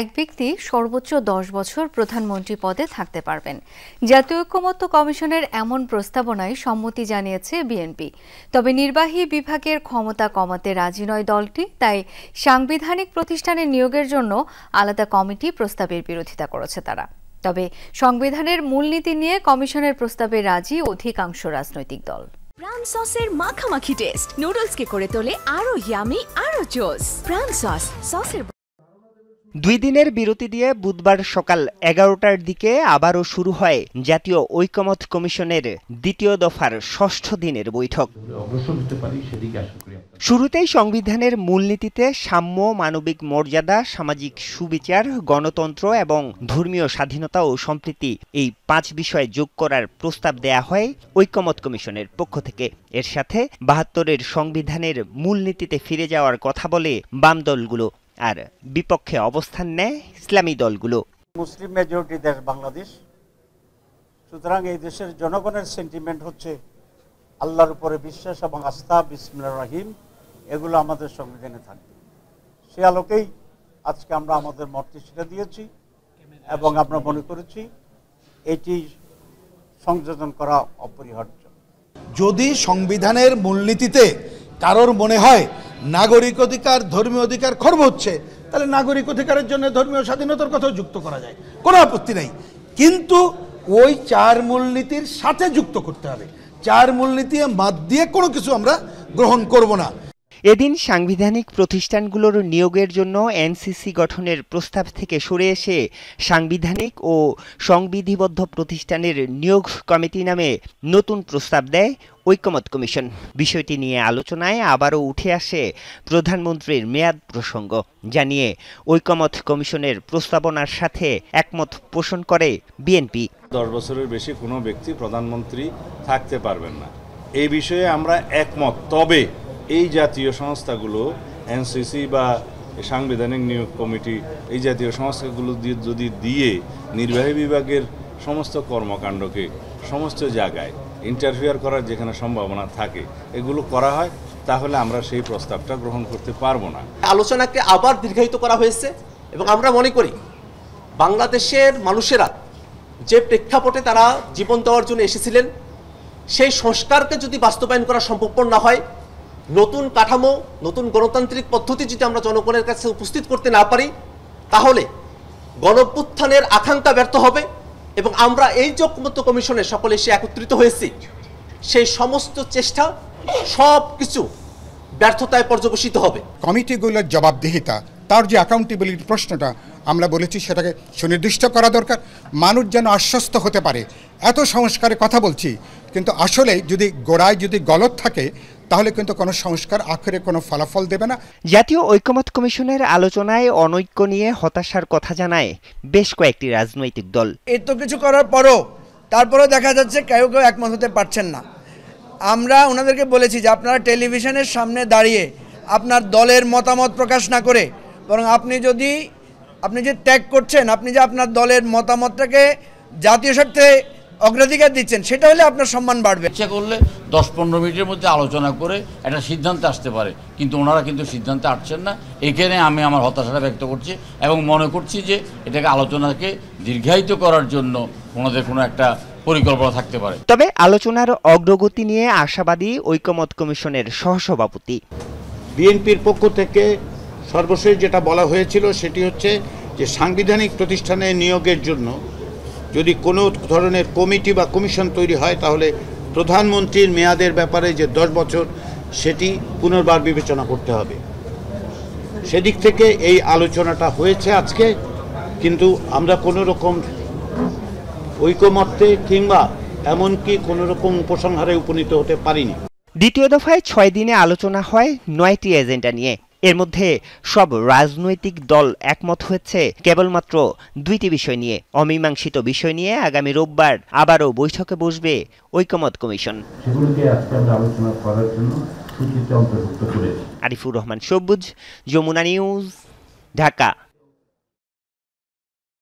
এক ব্যক্তি সর্বোচ্চ 10 বছর প্রধানমন্ত্রী পদে থাকতে পারবেন। জাতীয় ঐকমত্য কমিশনের এমন প্রস্তাবনায় সম্মতি জানিয়েছে বিএনপি। তবে নির্বাহী বিভাগের ক্ষমতা কমাতে রাজি নয় দলটি, তাই সাংবিধানিক প্রতিষ্ঠানে নিয়োগের জন্য আলাদা কমিটি প্রস্তাবের বিরোধিতা করেছে তারা। তবে সংবিধানের মূলনীতি নিয়ে কমিশনের প্রস্তাবে রাজি অধিকাংশ রাজনৈতিক দল। প্রাণ সসের মাখামাখি টেস্ট নুডলসকে করে তোলে আরো ইয়ামি আরো জোস। প্রাণ সসের 2 দিনের বিরতি দিয়ে বুধবার সকাল 11টার দিকে আবারও শুরু হয় জাতীয় ঐকমত্য কমিশনের দ্বিতীয় দফার 6ষ্ঠ দিনের বৈঠক। শুরুতেই সংবিধানের মূলনীতিতে সাম্য, মানবিক মর্যাদা, সামাজিক সুবিচার, গণতন্ত্র এবং ধর্মীয় স্বাধীনতা ও সম্প্রীতি এই 5 বিষয় যোগ করার প্রস্তাব দেয়া হয় ঐকমত্য কমিশনের পক্ষ থেকে। এর সাথে 72-এর সংবিধানের মূলনীতিতে ফিরে যাওয়ার কথা বলে বাম দলগুলো, আর বিপক্ষে অবস্থান নেয় ইসলামী দলগুলো। মুসলিম মেজরিটি দেশ বাংলাদেশ, সুতরাং এই দেশের জনগণের সেন্টিমেন্ট হচ্ছে আল্লাহর উপরে বিশ্বাস এবং আস্থা, বিসমিল্লাহির রহিম, এগুলো আমাদের সংবিধানে থাকবে। সে আলোকেই আজকে আমরা আমাদের মতটি সেটা দিয়েছি এবং আমরা মনে করেছি এটি সংযোজন করা অপরিহার্য। যদি সংবিধানের মূলনীতিতে কারোর মনে হয় নাগরিক অধিকার, ধর্মীয় অধিকার খর্ব হচ্ছে, তাহলে নাগরিক অধিকারের জন্য ধর্মীয় স্বাধীনতার কথাও যুক্ত করা যায়, কোনো আপত্তি নাই। কিন্তু ওই 4 মূলনীতির সাথে যুক্ত করতে হবে। 4 মূলনীতি বাদ দিয়ে কোনো কিছু আমরা গ্রহণ করব না। এদিন সাংবিধানিক প্রতিষ্ঠানগুলোর নিয়োগের জন্য এনসিসি গঠনের প্রস্তাব থেকে সরে এসে সাংবিধানিক ও সংবিধিবদ্ধ প্রতিষ্ঠানের নিয়োগ কমিটি নামে নতুন প্রস্তাব দেয় ঐকমত্য কমিশন। বিষয়টি নিয়ে আলোচনায় আবারও উঠে আসে প্রধানমন্ত্রীর মেয়াদ প্রসঙ্গ, জানিয়ে ঐকমত্য কমিশনের প্রস্তাবনার সাথে একমত পোষণ করে বিএনপি। 10 বছরের বেশি কোনো ব্যক্তি প্রধানমন্ত্রী থাকতে পারবেন না, এই বিষয়ে আমরা একমত। তবে এই জাতীয় সংস্থাগুলো, এনসিসি বা সাংবিধানিক নিয়োগ কমিটি, এই জাতীয় সংস্থাগুলো যদি দিয়ে নির্বাহী বিভাগের সমস্ত কর্মকাণ্ডকে সমস্ত জায়গায় ইন্টারফেয়ার করার যেখানে সম্ভাবনা থাকে এগুলো করা হয়, তাহলে আমরা সেই প্রস্তাবটা গ্রহণ করতে পারবো না। আলোচনাকে আবার দীর্ঘায়িত করা হয়েছে এবং আমরা মনে করি বাংলাদেশের মানুষেরা যে প্রেক্ষাপটে তারা জীবন দেওয়ার জন্য এসেছিলেন, সেই সংস্কারকে যদি বাস্তবায়ন করা সম্ভবপর না হয়, নতুন কাঠামো, নতুন গণতান্ত্রিক পদ্ধতি যদি আমরা জনগণের কাছে উপস্থিত করতে না পারি, তাহলে গণঅভ্যুত্থানের আকাঙ্ক্ষা ব্যর্থ হবে এবং আমরা এই যে ঐকমত্য কমিশনে সকলে এসে একত্রিত হয়েছি, সেই সমস্ত চেষ্টা সব কিছু ব্যর্থতায় পর্যবসিত হবে। কমিটিগুলোর জবাবদিহিতা, তার যে অ্যাকাউন্টেবিলিটি প্রশ্নটা আমরা বলেছি, সেটাকে সুনির্দিষ্ট করা দরকার। মানুষ যেন আশ্বস্ত হতে পারে। এত সংস্কারের কথা বলছি, কিন্তু আসলে যদি গোড়ায় যদি গলত থাকে, তাহলে কিন্তু কোনো সংস্কার আখেরে কোনো ফলাফল দেবে না। জাতীয় ঐকমত্য কমিশনের আলোচনায় অনৈক্য নিয়ে হতাশার কথা জানায় বেশ কয়েকটি রাজনৈতিক দল। এত কিছু করার পরও তারপরেও দেখা যাচ্ছে কেউ একমত হতে পারছেন না। আমরা ওনাদেরকে বলেছি যে আপনারা টেলিভিশনের সামনে দাঁড়িয়ে আপনার দলের মতামত প্রকাশ না করে, বরং আপনি যে ত্যাগ করছেন, আপনি যে আপনার দলের মতামতটাকে জাতীয় স্বার্থে অগ্রাধিকার দিচ্ছেন, সেটা হলে আপনার সম্মান বাড়বে। ইচ্ছা করলে 10-15 মিনিটের মধ্যে আলোচনা করে একটা সিদ্ধান্তে আসতে পারে, কিন্তু ওনারা কিন্তু সিদ্ধান্তে আসছেন না। এখানে আমি আমার হতাশাটা ব্যক্ত করছি এবং মনে করছি যে এটাকে আলোচনাকে দীর্ঘায়িত করার জন্য ওনাদের কোনো একটা পরিকল্পনা থাকতে পারে। তবে আলোচনার অগ্রগতি নিয়ে আশাবাদী ঐকমত্য কমিশনের সহসভাপতি। বিএনপির পক্ষ থেকে সর্বশেষ যেটা বলা হয়েছিল সেটি হচ্ছে যে সাংবিধানিক প্রতিষ্ঠানে নিয়োগের জন্য যদি কোনো ধরনের কমিটি বা কমিশন তৈরি হয়, তাহলে প্রধানমন্ত্রীর মেয়াদের ব্যাপারে যে 10 বছর, সেটি পুনর্বার বিবেচনা করতে হবে। সেদিক থেকে এই আলোচনাটা হয়েছে আজকে, কিন্তু আমরা কোনো রকম ঐকমত্যে কিংবা এমনকি কোনো রকম উপসংহারে উপনীত হতে পারিনি। দ্বিতীয় দফায় 6 দিনে আলোচনা হয় 9টি এজেন্ডা নিয়ে। এর মধ্যে সব রাজনৈতিক দল একমত হয়েছে কেবলমাত্র 2টি বিষয় নিয়ে। অমীমাংসিত বিষয় নিয়ে আগামী রোববার আবারও বৈঠকে বসবে ঐকমত্য কমিশন। আরিফুর রহমান সবুজ, যমুনা নিউজ, ঢাকা।